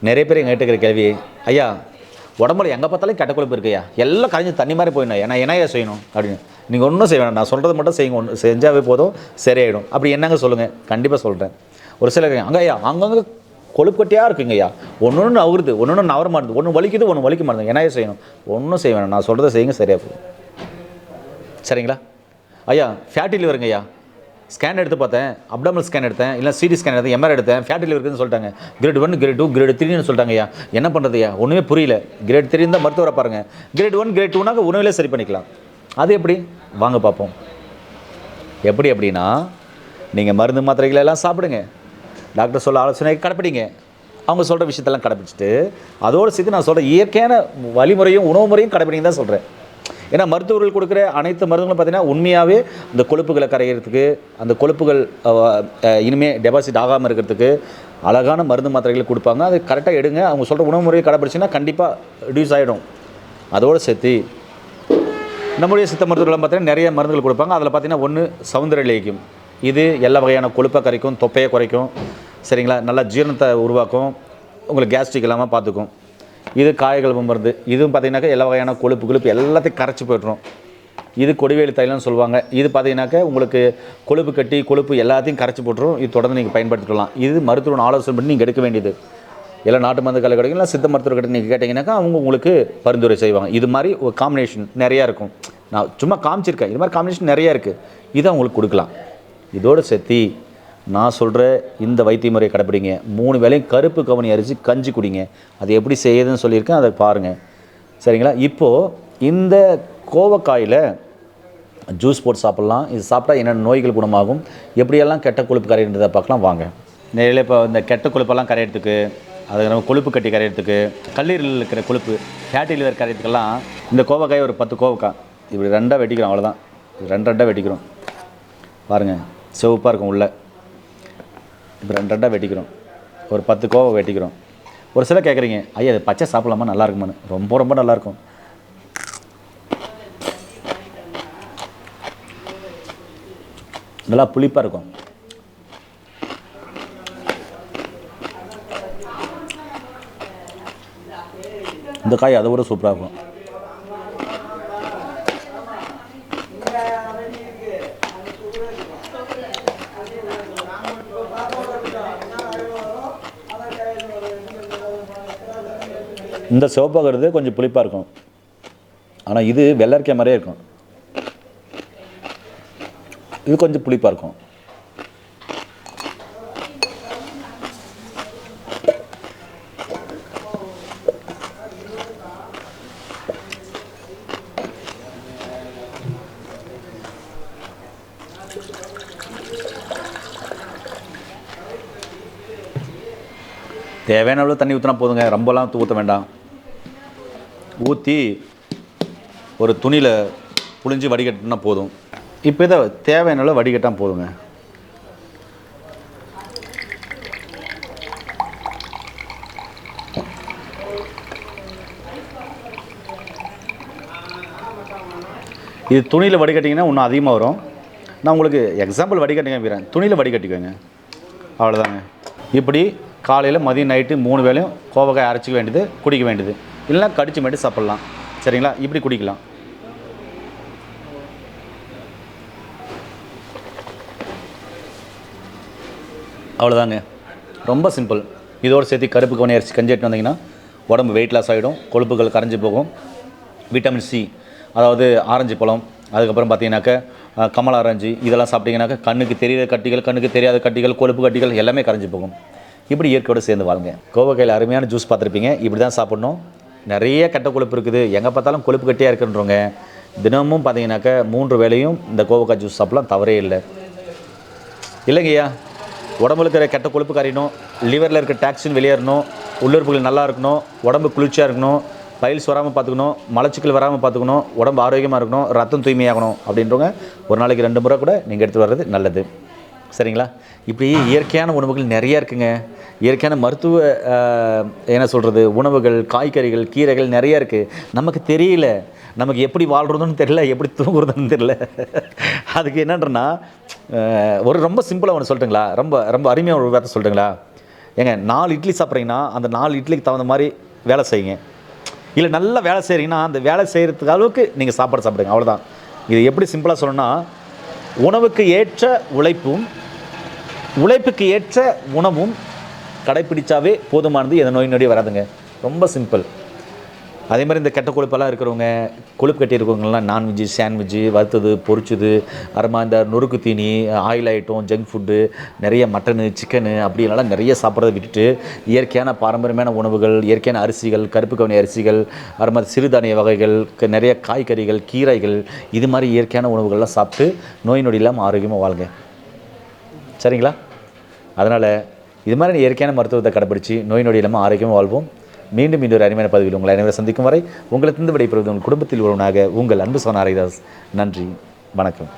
நிறைய பேர் எங்கள் கேட்டுக்கிற கேள்வி, ஐயா உடம்புல எங்கே பார்த்தாலும் கெட்ட கொழுப்பு இருக்குயா, எல்லாம் கரைஞ்சி தண்ணி மாதிரி போயிடணும், ஏன்னா என்னையா செய்யணும் அப்படின்னு. நீங்கள் ஒன்றும் செய்ய வேணாம், நான் சொல்கிறது மட்டும் செய்யுங்க, ஒன்று செஞ்சாவே போதும், சரியாயிடும். அப்படி என்னங்க சொல்லுங்கள், கண்டிப்பாக சொல்கிறேன். ஒரு சிலர் அங்கே ஐயா அங்கங்கே கொழுப்பு கட்டியாக இருக்குங்க ஐயா, ஒன்று நவருது, ஒன்று நவர மாட்டேது, ஒன்று வலிக்குது, ஒன்று வலிக்க மாட்டேது, என்னையா செய்யணும்? ஒன்றும் செய்ய வேணாம், நான் சொல்கிறத செய்யுங்க, சரியாக போகும். சரிங்களா? ஐயா ஃபேட்டி லிவருங்க ஐயா, ஸ்கேன் எடுத்து பார்த்தேன், அப்டாமல் ஸ்கேன் எடுத்தேன், இல்லை சிடி ஸ்கேன் எடுத்தேன், எம்ஆர் எடுத்தேன், ஃபேட்டி லிவர் இருக்குன்னு சொல்லிட்டாங்க. கிரேட் 1, கிரேட் 2, கிரேட் 3ன்னு சொல்லிட்டாங்க. ஐயா என்ன பண்ணுறது ஐயா, ஒன்றுமே புரியல. கிரேட் 3 இருந்தால் மருத்துவரை பாருங்கள், கிரேட் 1, கிரேட் 2னாக்க உணவிலே சரி பண்ணிக்கலாம். அது எப்படி வாங்க பார்ப்போம். எப்படி அப்படின்னா, நீங்கள் மருந்து மாத்திரைகளை எல்லாம் சாப்பிடுங்க, டாக்டர் சொல்ல ஆலோசனை கடைப்பிடிங்க, அவங்க சொல்கிற விஷயத்தெல்லாம் கடைப்பிடிச்சிட்டு அதோடு சேர்த்து நான் சொல்கிற இயற்கையான வழிமுறையும் உணவு முறையும் கடைப்பிடிங்க தான் சொல்கிறேன். ஏன்னா மருத்துவர்கள் கொடுக்குற அனைத்து மருந்துகளும் பார்த்திங்கன்னா உண்மையாகவே அந்த கொழுப்புகளை கரைகிறதுக்கு, அந்த கொழுப்புகள் இனிமேல் டெபாசிட் ஆகாமல் இருக்கிறதுக்கு அழகான மருந்து மாத்திரைகளை கொடுப்பாங்க. அது கரெக்டாக எடுங்க, அவங்க சொல்கிற உணவு முறையை கடைப்பிடிச்சிங்கன்னா கண்டிப்பாக ரிடியூஸ் ஆகிடும். அதோடு சேர்த்து நம்முடைய சித்த மருத்துவர்கள் பார்த்திங்கன்னா நிறைய மருந்துகள் கொடுப்பாங்க. அதில் பார்த்திங்கன்னா ஒன்று சௌந்தரலேகியம், இது எல்லா வகையான கொழுப்பை கரைக்கும், தொப்பையை குறைக்கும், சரிங்களா, நல்லா ஜீரணத்தை உருவாக்கும், உங்களுக்கு கேஸ்ட்ரிக் இல்லாமல் பார்த்துக்கும். இது காயகல்ப மருந்து, இதுவும் பார்த்திங்கனாக்கா எல்லா வகையான கொழுப்பு எல்லாத்தையும் கரைச்சி போய்ட்ரும். இது கொடிவேலி தைலம்னு சொல்லுவாங்க. இது பார்த்திங்கனாக்கா உங்களுக்கு கொழுப்பு கட்டி கொழுப்பு எல்லாத்தையும் கரைச்சி போட்டுரும். இது தொடர்ந்து நீங்கள் பயன்படுத்திக்கலாம். இது மருத்துவன் ஆலோசனை பண்ணி நீங்கள் எடுக்க வேண்டியது. எல்லாம் நாட்டு மருந்து கலை கிடைக்கும், இல்லை சித்த மருத்துவர்கிட்ட நீங்கள் கேட்டிங்கனாக்கா அவங்க உங்களுக்கு பரிந்துரை செய்வாங்க. இது மாதிரி ஒரு காம்பினேஷன் நிறையா இருக்கும். நான் சும்மா காமிச்சிருக்கேன், இது மாதிரி காம்பினேஷன் நிறையா இருக்குது. இதை அவங்களுக்கு கொடுக்கலாம். இதோடு சேர்த்து நான் சொல்கிற இந்த வைத்திய முறையை கடைப்பிடிங்க. 3 வேளையும் கருப்பு கவனி அரிசி கஞ்சி குடிங்க. அது எப்படி செய்யுதுன்னு சொல்லியிருக்கேன், அதை பாருங்கள். சரிங்களா? இப்போது இந்த கோவக்காயில் ஜூஸ் போட்டு சாப்பிட்லாம். இது சாப்பிட்டா என்னென்ன நோய்கள் குணமாகும், எப்படியெல்லாம் கெட்ட கொழுப்பு கரையிறதை பார்க்கலாம் வாங்க. நிறைய இப்போ இந்த கெட்ட கொழுப்பெல்லாம் கரையிறதுக்கு, அது நம்ம கொழுப்பு கட்டி கரையிறதுக்கு, கல்லீரலில் இருக்கிற கொழுப்பு ஃபேட்டி லிவர் கரையிறதுக்கெல்லாம் இந்த கோவக்காயை ஒரு 10 கோவக்காய் இப்படி 2ஆக வெட்டிக்கிறோம். அவ்வளோதான், 2 வெட்டிக்கிறோம். பாருங்கள், சிவப்பாக இருக்கும் உள்ள. இப்போ 2 வெட்டிக்கிறோம். ஒரு 10 கோவை வெட்டிக்கிறோம். ஒரு சில கேட்குறீங்க, ஐயா அது பச்சை சாப்பிடலாமா, நல்லா இருக்குமான்னு. ரொம்ப ரொம்ப நல்லாயிருக்கும். நல்லா புளிப்பாக இருக்கும். இந்த காய் அதை விட சூப்பராக இருக்கும். இந்த சிவப்பாகிறது கொஞ்சம் புளிப்பாக இருக்கும், ஆனால் இது வெள்ளரிக்காய் மாதிரியே இருக்கும். இது கொஞ்சம் புளிப்பாக இருக்கும். தேவையான அளவு தண்ணி ஊற்றினா போதுங்க, ரொம்பலாம் ஊற்ற வேண்டாம். ஊற்றி ஒரு துணியில் புழிஞ்சு வடிகட்டினா போதும். இப்போ இதை தேவையான அளவு வடிகட்டால் போதுங்க. இது துணியில் வடிகட்டிங்கன்னா இன்னும் அதிகமாக வரும். நான் உங்களுக்கு எக்ஸாம்பிள் வடிகட்டிங்க போயிடுறேன். துணியில் வடிகட்டிக்கோங்க, அவ்வளோதாங்க. இப்படி காலையில் மதியம் நைட்டு 3 வேளையும் கோவக்காய் அரைச்சிக்க வேண்டியது, குடிக்க வேண்டியது. இல்லைனா கடிச்சு மட்டும் சாப்பிட்லாம். சரிங்களா? இப்படி குடிக்கலாம். அவ்வளோதாங்க, ரொம்ப சிம்பிள். இதோடு சேர்த்து கருப்பு கவனி அரிசி கஞ்சி எடுத்து வந்தீங்கன்னா உடம்பு வெயிட் லாஸ் ஆகிடும், கொழுப்புகள் கரைஞ்சி போகும். விட்டமின் சி, அதாவது ஆரஞ்சு பழம், அதுக்கப்புறம் பார்த்தீங்கன்னாக்கா கமலா ஆரஞ்சு, இதெல்லாம் சாப்பிட்டீங்கன்னாக்கா கண்ணுக்கு தெரியாத கட்டிகள், கண்ணுக்கு தெரியாத கட்டிகள், கொழுப்பு கட்டிகள் எல்லாமே கரைஞ்சி போகும். இப்படி இயற்கையோடு சேர்ந்து வாழுங்க. கோவக்காயில் அருமையான ஜூஸ் பார்த்துருப்பீங்க. இப்படி தான் சாப்பிட்ணும். நிறைய கெட்ட கொழுப்பு இருக்குது, எங்கே பார்த்தாலும் கொழுப்பு கட்டியாக இருக்குன்றவங்க தினமும் பார்த்தீங்கன்னாக்கா 3 வேளையும் இந்த கோவக்காய் ஜூஸ் சாப்பிட்லாம், தவறே இல்லை. இல்லைங்கய்யா, உடம்புல இருக்கிற கெட்ட கொழுப்பு கரையணும், லிவரில் இருக்க டாக்ஸின் வெளியேறணும், உள்ளுறுப்புகள் நல்லா இருக்கணும், உடம்பு குளிர்ச்சியாக இருக்கணும், பைல்ஸ் வராமல் பார்த்துக்கணும், மலச்சிக்கல் வராமல் பார்த்துக்கணும், உடம்பு ஆரோக்கியமாக இருக்கணும், ரத்தம் தூய்மையாகணும் அப்படின்றவங்க ஒரு நாளைக்கு 2 முறை கூட நீங்கள் எடுத்து வர்றது நல்லது. சரிங்களா? இப்படி இயற்கையான உணவுகள் நிறையா இருக்குங்க. இயற்கையான மருத்துவ என்ன சொல்கிறது உணவுகள், காய்கறிகள், கீரைகள் நிறையா இருக்குது. நமக்கு தெரியல, நமக்கு எப்படி வாழ்கிறதுன்னு தெரியல, எப்படி தூங்குறதுன்னு தெரியல. அதுக்கு என்னன்றனா ஒரு ரொம்ப சிம்பிளாக ஒன்று சொல்லட்டுங்களா, ரொம்ப ரொம்ப அருமையாக ஒரு வார்த்தை சொல்லட்டுங்களா. ஏங்க 4 இட்லி சாப்பிட்றீங்கன்னா அந்த 4 இட்லிக்கு தகுந்த மாதிரி வேலை செய்யுங்க. இல்லை நல்லா வேலை செய்கிறீங்கன்னா அந்த வேலை செய்கிறதுக்கு அளவுக்கு நீங்கள் சாப்பாடு சாப்பிடுங்க, அவ்வளோதான். இது எப்படி சிம்பிளாக சொல்லணும்னா, உணவுக்கு ஏற்ற உழைப்பும் உழைப்புக்கு ஏற்ற உணவும் கடைப்பிடிச்சாவே போதுமானது, எந்த நோய் நொடி வராதுங்க. ரொம்ப சிம்பிள். அதே மாதிரி இந்த கெட்ட கொழுப்பெல்லாம் இருக்கிறவங்க, கொழுப்பு கட்டி இருக்கிறவங்கலாம் நான்வெஜ்ஜு, சாண்ட்விட்ஜு, வறுத்தது, பொரிச்சது, அப்புறமா இந்த நொறுக்கு தீனி, ஆயில் ஐட்டம், ஜங்க் ஃபுட்டு, நிறைய மட்டனு, சிக்கனு அப்படிலாம் நிறைய சாப்பிட்றத விட்டுட்டு இயற்கையான பாரம்பரியமான உணவுகள், இயற்கையான அரிசிகள், கருப்பு கவுனி அரிசிகள், அப்புறமா சிறுதானிய வகைகள், நிறைய காய்கறிகள், கீரைகள், இது மாதிரி இயற்கையான உணவுகள்லாம் சாப்பிட்டு நோய் நொடி இல்லாமல் ஆரோக்கியமாக வாழுங்க. சரிங்களா? அதனால் இது மாதிரி இயற்கையான மருத்துவத்தை கடைப்பிடிச்சு நோய் நொடி இல்லாமல் ஆரோக்கியமாக வாழ்வோம். மீண்டும் இன்னொரு அருமையான பதிவில் உங்களை அனைவரை சந்திக்கும் வரை உங்களிடத்திலிருந்து விடைபெறுவது உங்கள் குடும்பத்தில் ஒருவனாக உங்கள் அன்பு சகோதரன் ஹரிதாஸ். நன்றி, வணக்கம்.